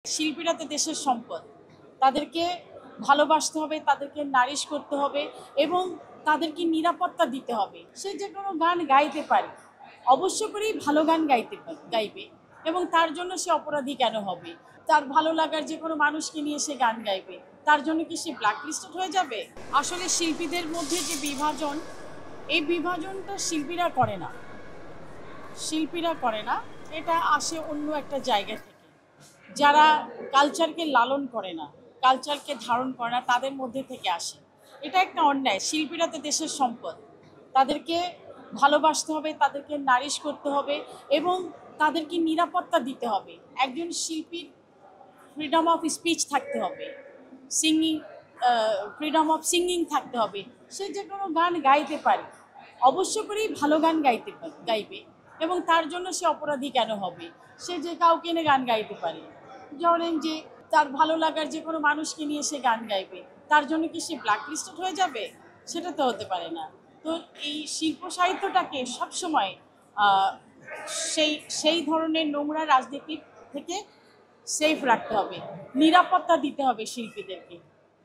শিল্পীরা তো দেশের সম্পদ। তাদেরকে ভালোবাসতে হবে, তাদেরকে নারিশ করতে হবে এবং তাদেরকে নিরাপত্তা দিতে হবে। সে যে কোনো গান গাইতে পারে, অবশ্য করেই ভালো গান গাইবে এবং তার জন্য সে অপরাধী কেন হবে? তার ভালো লাগার যে কোনো মানুষকে নিয়ে সে গান গাইবে, তার জন্য কি সে ব্ল্যাকলিস্টেড হয়ে যাবে? আসলে শিল্পীদের মধ্যে যে বিভাজন, এই বিভাজনটা শিল্পীরা করে না, এটা আসে অন্য একটা জায়গা থেকে। যারা কালচারকে লালন করে না, কালচারকে ধারণ করে না, তাদের মধ্যে থেকে আসে। এটা একটা অন্যায়। শিল্পীরা তো দেশের সম্পদ। তাদেরকে ভালোবাসতে হবে, তাদেরকে নারিশ করতে হবে এবং তাদেরকে নিরাপত্তা দিতে হবে। একজন শিল্পীর ফ্রিডম অফ স্পিচ থাকতে হবে, সিঙ্গিং ফ্রিডম অফ সিঙ্গিং থাকতে হবে। সে যে কোনো গান গাইতে পারে, অবশ্য করেই ভালো গান গাইবে এবং তার জন্য সে অপরাধী কেন হবে? সে যে কাউকে এনে গান গাইতে পারে, ধরেন যে তার ভালো লাগার যে কোনো মানুষকে নিয়ে সে গান গাইবে, তার জন্য কি সে ব্ল্যাকলিস্টেড হয়ে যাবে? সেটা তো হতে পারে না। তো এই শিল্প সাহিত্যটাকে সবসময় আহ, সেই সেই ধরনের নোংরা রাজনীতির থেকে সেফ রাখতে হবে, নিরাপত্তা দিতে হবে শিল্পীদেরকে,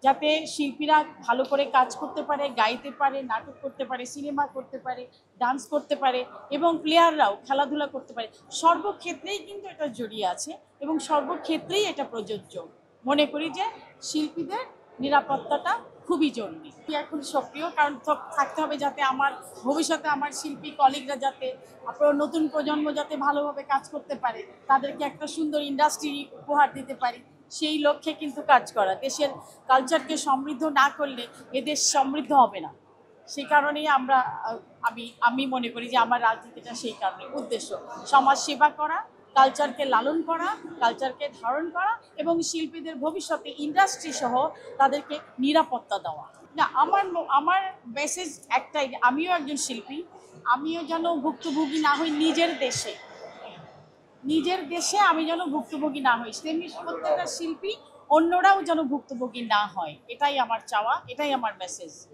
যাতে শিল্পীরা ভালো করে কাজ করতে পারে, গাইতে পারে, নাটক করতে পারে, সিনেমা করতে পারে, ডান্স করতে পারে এবং প্লেয়াররাও খেলাধুলা করতে পারে। সর্বক্ষেত্রেই কিন্তু এটা জড়িয়ে আছে এবং সর্বক্ষেত্রেই এটা প্রযোজ্য। মনে করি যে শিল্পীদের নিরাপত্তাটা খুবই জরুরি। এখন সক্রিয়, কারণ থাকতে হবে যাতে আমার ভবিষ্যতে আমার শিল্পী কলিগরা যাতে, আপনার নতুন প্রজন্ম যাতে ভালোভাবে কাজ করতে পারে, তাদেরকে একটা সুন্দর ইন্ডাস্ট্রি উপহার দিতে পারি, সেই লক্ষ্যে কিন্তু কাজ করা। দেশের কালচারকে সমৃদ্ধ না করলে এ দেশ সমৃদ্ধ হবে না। সেই কারণেই আমি মনে করি যে আমার রাজনীতিটা সেই কারণে উদ্দেশ্য সমাজ সেবা করা, কালচারকে লালন করা, কালচারকে ধারণ করা এবং শিল্পীদের ভবিষ্যতে ইন্ডাস্ট্রি সহ তাদেরকে নিরাপত্তা দেওয়া। না, আমার মেসেজ একটাই, আমিও একজন শিল্পী, আমিও যেন ভুক্তভোগী না হই নিজের দেশে আমি যেন ভুক্তভোগী না হই, তেমনি প্রত্যেকটা শিল্পী অন্যরাও যেন ভুক্তভোগী না হয়। এটাই আমার চাওয়া, এটাই আমার মেসেজ।